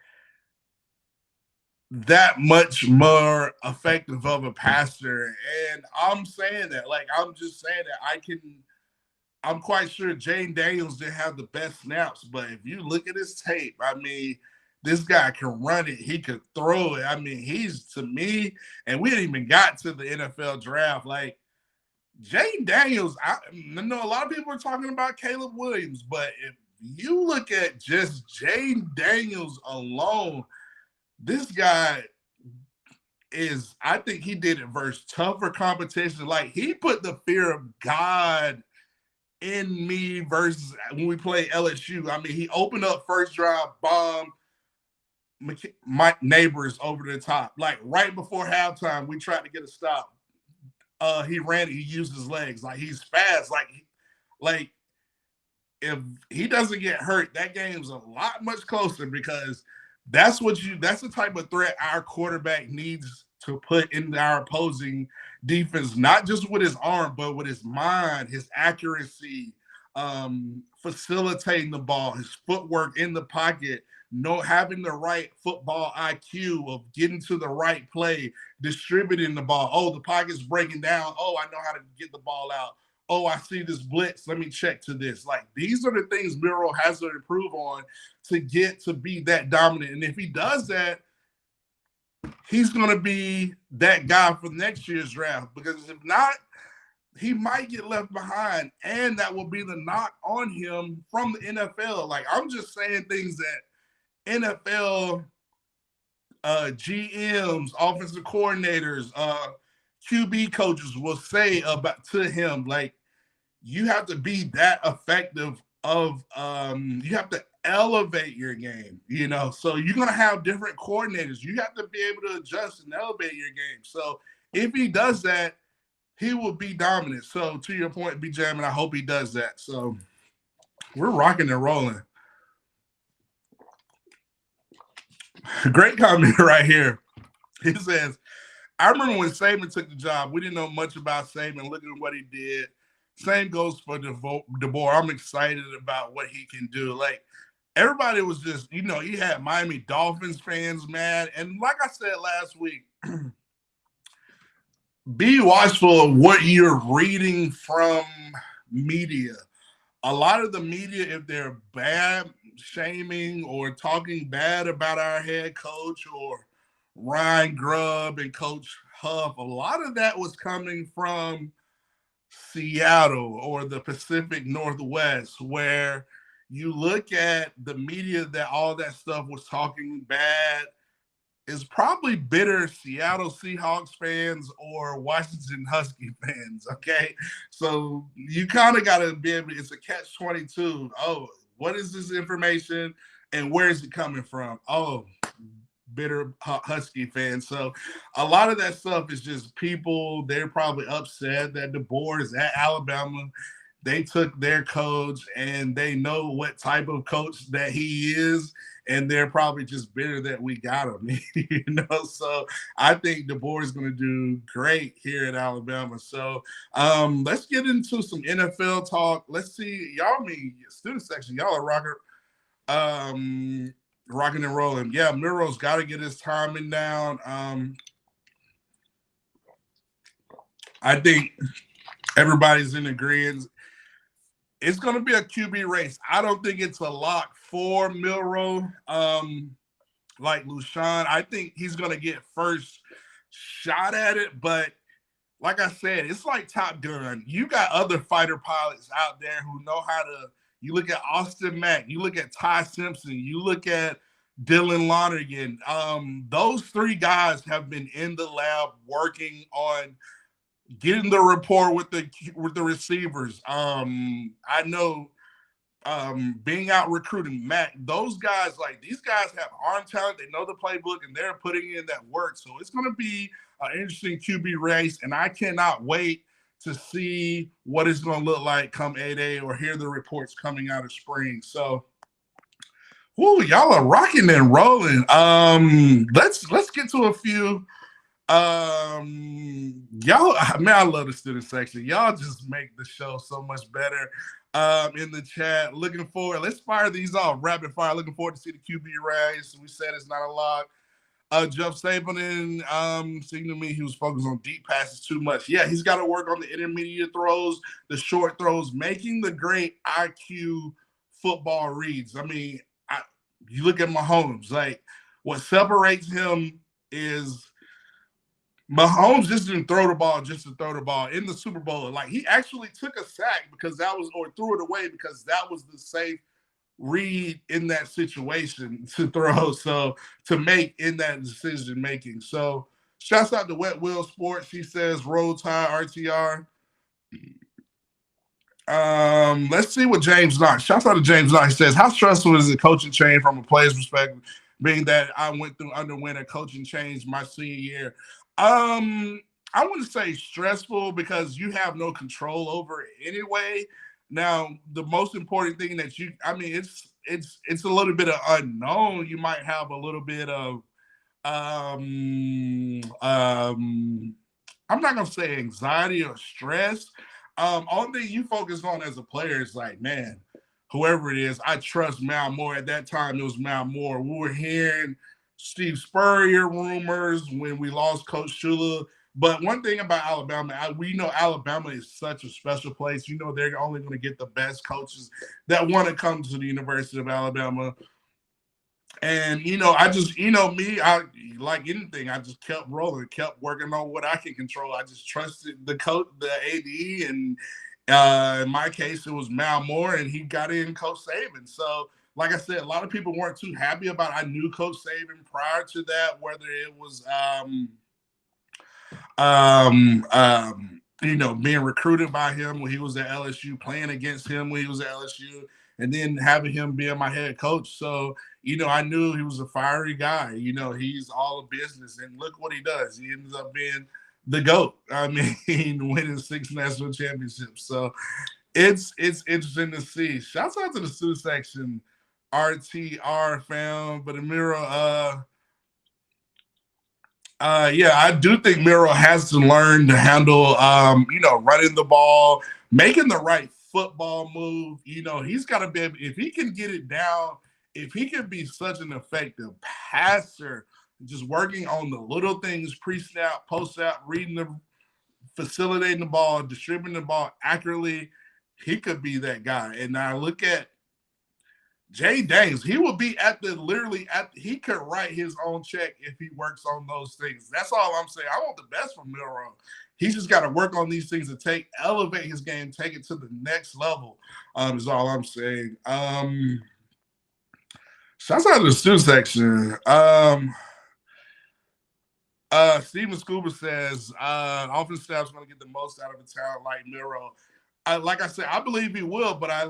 that much more effective of a passer. And I'm saying that, like, I'm just saying that I'm quite sure Jane Daniels didn't have the best snaps, but if you look at his tape, I mean, this guy can run it. He could throw it. I mean, he's, to me, and we hadn't even got to the NFL draft. Like, Jane Daniels, I know a lot of people are talking about Caleb Williams, but if you look at just Jane Daniels alone, this guy is, I think he did it versus tougher competition. Like, he put the fear of God in me versus when we play LSU. I mean, he opened up first drive, bomb, Mike Neighbors over the top. Like, right before halftime, we tried to get a stop. He ran it. He used his legs. Like, he's fast. Like if he doesn't get hurt, that game's a lot much closer, because that's the type of threat our quarterback needs to put in our opposing defense, not just with his arm, but with his mind, his accuracy, facilitating the ball, his footwork in the pocket, having the right football IQ of getting to the right play, distributing the ball. Oh, the pocket's breaking down. Oh, I know how to get the ball out. Oh, I see this blitz. Let me check to this. Like, these are the things Milroe has to improve on to get to be that dominant. And if he does that, he's going to be that guy for next year's draft, because if not, he might get left behind, and that will be the knock on him from the NFL. Like, I'm just saying things that NFL GMs, offensive coordinators, QB coaches will say about to him. Like, you have to be that effective you have to elevate your game, so you're going to have different coordinators. You have to be able to adjust and elevate your game. So if he does that, he will be dominant. So to your point, B Jam, and I hope he does that. So we're rocking and rolling. Great comment right here. He says, I remember when Saban took the job, we didn't know much about Saban. Look at what he did. Same goes for DeBoer. I'm excited about what he can do. Like, everybody was just, you had Miami Dolphins fans mad. And like I said last week, be watchful of what you're reading from media. A lot of the media, if they're bad, shaming or talking bad about our head coach or Ryan Grubb and Coach Huff, a lot of that was coming from Seattle or the Pacific Northwest, where you look at the media that all that stuff was talking bad is probably bitter Seattle Seahawks fans or Washington Husky fans. Okay. So you kind of got to be able, it's a catch-22. Oh, what is this information and where is it coming from? Oh, bitter Husky fans. So a lot of that stuff is just people, they're probably upset that DeBoer is at Alabama. They took their coach and they know what type of coach that he is, and they're probably just bitter that we got him. So I think DeBoer is going to do great here at Alabama. So let's get into some NFL talk. Let's see, y'all, student section, y'all are rocking and rolling. Yeah, Miro's got to get his timing down. I think everybody's in agreement. It's going to be a QB race. I don't think it's a lock for Milroe like Lushan. I think he's going to get first shot at it. But like I said, it's like Top Gun. You got other fighter pilots out there who know how to – you look at Austin Mack. You look at Ty Simpson. You look at Dylan Lonergan. Those three guys have been in the lab working on – getting the rapport with the receivers. I know being out recruiting Matt, those guys, like these guys have arm talent, they know the playbook, and they're putting in that work. So it's going to be an interesting QB race, and I cannot wait to see what it's going to look like come 8A or hear the reports coming out of spring. So y'all are rocking and rolling. Let's get to a few. Y'all, man, I love the student section. Y'all just make the show so much better. In the chat, looking forward. Let's fire these off rapid fire. Looking forward to see the QB race. We said it's not a lock. Jeff Saban, seemed to me he was focused on deep passes too much. Yeah, he's got to work on the intermediate throws, the short throws, making the great IQ football reads. I mean, you look at Mahomes. Like, what separates him is Mahomes just didn't throw the ball just to throw the ball in the Super Bowl. Like, he actually took a sack because or threw it away because that was the safe read in that situation to throw. So to make in that decision making. So shouts out to Wet Wheel Sports. He says roll tide RTR. Let's see what James Knox. Shouts out to James Knox. He says, how stressful is the coaching change from a player's perspective, being that I underwent a coaching change my senior year? I wouldn't say stressful because you have no control over it anyway. Now, the most important thing that it's a little bit of unknown. You might have a little bit of I'm not gonna say anxiety or stress. Only thing you focus on as a player is like, man, whoever it is, I trust Mal Moore. At that time, it was Mal Moore. We were hearing Steve Spurrier rumors when we lost Coach Shula. But one thing about Alabama, we know Alabama is such a special place. You know, they're only going to get the best coaches that want to come to the University of Alabama. And, I just, I like anything, I just kept rolling, kept working on what I can control. I just trusted the coach, the AD, and in my case, it was Mal Moore, and he got in Coach Saban. So, like I said, a lot of people weren't too happy about it. I knew Coach Saban prior to that, whether it was, being recruited by him when he was at LSU, playing against him when he was at LSU, and then having him being my head coach. So, I knew he was a fiery guy. He's all a business, and look what he does. He ends up being the GOAT. I mean, winning 6 national championships. So it's interesting to see. Shouts out to the student section, RTR fam. But Amiro, yeah, I do think Miro has to learn to handle, running the ball, making the right football move. He's got to be able, if he can get it down, if he can be such an effective passer, just working on the little things, pre-snap, post-snap, reading the, facilitating the ball, distributing the ball accurately, he could be that guy. And I look at Jay Dames, he will be he could write his own check if he works on those things. That's all I'm saying. I want the best from Milroe. He's just got to work on these things to elevate his game, take it to the next level, is all I'm saying. Shouts out to the student section. Steven Scuba says, offense staff's going to get the most out of a talent like Miro. Like I said, I believe he will, but I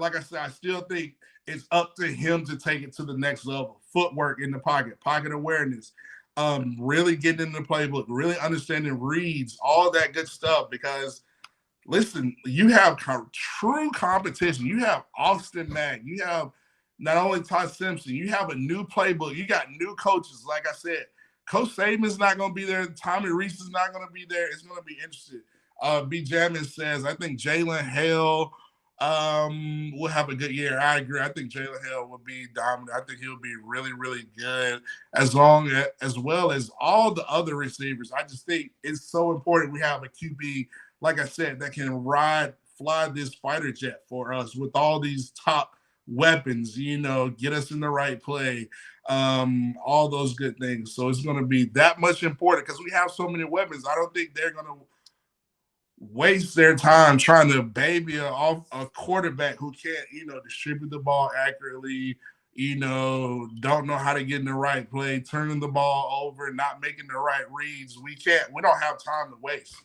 still think it's up to him to take it to the next level. Footwork in the pocket awareness, really getting in the playbook, really understanding reads, all that good stuff. Because, listen, you have true competition. You have Austin Mack. You have not only Todd Simpson. You have a new playbook. You got new coaches. Like I said, Coach Saban's not going to be there. Tommy Reese is not going to be there. It's going to be interesting. B. Jamin says, I think Jalen Hale will have a good year. I agree. I think Jalen Hale will be dominant. I think he'll be really, really good as well as all the other receivers. I just think it's so important we have a QB, like I said, that can fly this fighter jet for us with all these top weapons, get us in the right play, all those good things. So it's going to be that much important because we have so many weapons. I don't think they're going to waste their time trying to baby a quarterback who can't, distribute the ball accurately, don't know how to get in the right play, turning the ball over, not making the right reads. We don't have time to waste.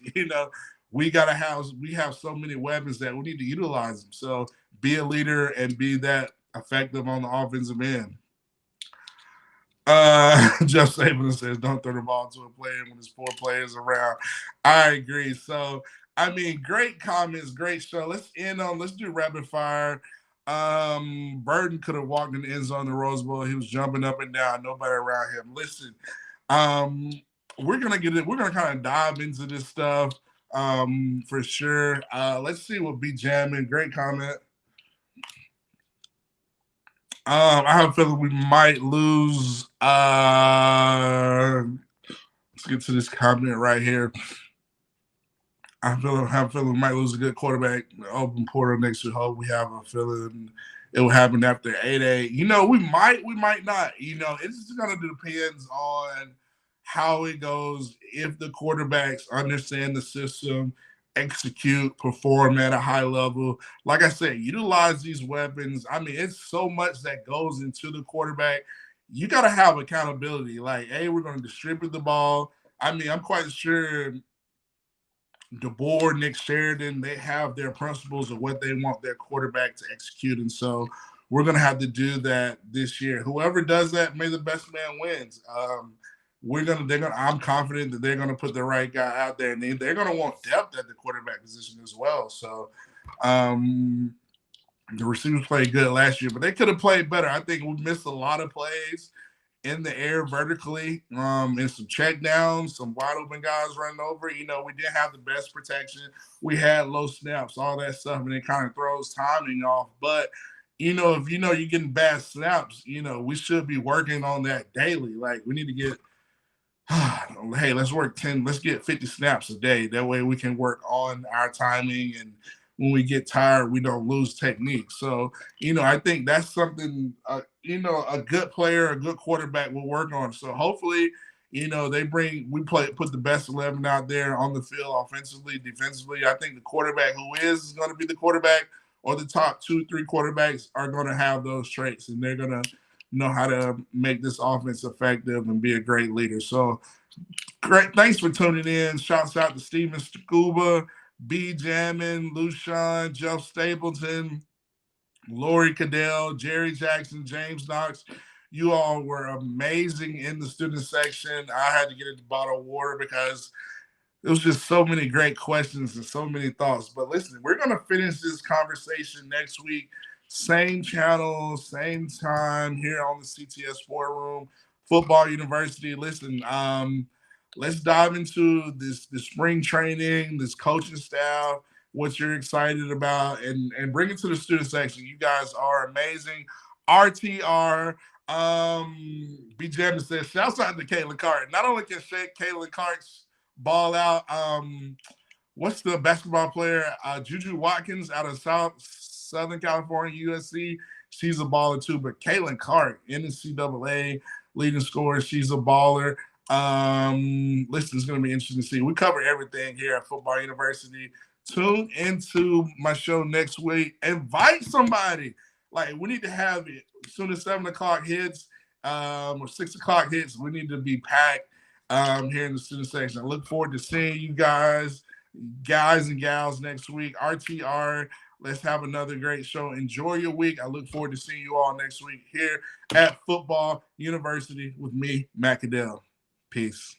We have so many weapons that we need to utilize them. So be a leader and be that effective on the offensive end. Jeff Saban says, don't throw the ball to a player when there's 4 players around. I agree. So, great comments, great show. Let's do rapid fire. Burton could have walked in the end zone in the Rose Bowl. He was jumping up and down. Nobody around him. Listen, we're going to get it. We're going to kind of dive into this stuff for sure. Let's see what B. Jammin. Great comment. I have a feeling we might lose. Let's get to this comment right here. I have a feeling we might lose a good quarterback. Open portal next to hope. We have a feeling it will happen after 8-8. We might not. It's just going to depend on how it goes. If the quarterbacks understand the system, execute, perform at a high level. Like I said, utilize these weapons. It's so much that goes into the quarterback. You got to have accountability. Like, hey, we're going to distribute the ball. I'm quite sure DeBoer, Nick Sheridan, they have their principles of what they want their quarterback to execute. And so we're going to have to do that this year. Whoever does that, may the best man wins. I'm confident that they're going to put the right guy out there, and they're going to want depth at the quarterback position as well. So the receivers played good last year, but they could have played better. I think we missed a lot of plays in the air vertically, and some check downs, some wide open guys running over. We didn't have the best protection. We had low snaps, all that stuff, and it kind of throws timing off. But if you're getting bad snaps, we should be working on that daily. Like, we need to get hey, let's get 50 snaps a day. That way we can work on our timing, and when we get tired, we don't lose technique. So, I think that's something, a good player, a good quarterback will work on. So hopefully, we put the best 11 out there on the field, offensively, defensively. I think the quarterback who is going to be the quarterback, or the top 2-3 quarterbacks, are going to have those traits, and they're going to know how to make this offense effective and be a great leader. So great. Thanks for tuning in. Shouts out to Steven Scuba, B. Jammin, Lushan, Jeff Stapleton, Lori Caddell, Jerry Jackson, James Knox. You all were amazing in the student section. I had to get a bottle of water because It was just so many great questions and so many thoughts. But listen, we're going to finish this conversation next week. Same channel, same time here on the CTS Sport Room, Football University. Listen, let's dive into this spring training, this coaching staff, what you're excited about, and bring it to the student section. You guys are amazing. RTR. B. Jammin says, shouts out to Caitlin Cart. Not only can Caitlin Cart ball out. What's the basketball player? Juju Watkins out of Southern California, USC. She's a baller too. But Caitlin Clark, NCAA leading scorer, she's a baller. Listen, it's going to be interesting to see. We cover everything here at Football University. Tune into my show next week. Invite somebody. Like, we need to have it as soon as 7 o'clock hits or 6 o'clock hits. We need to be packed here in the student section. I look forward to seeing you guys and gals next week. RTR, let's have another great show. Enjoy your week. I look forward to seeing you all next week here at Football University with me, Matt Caddell. Peace.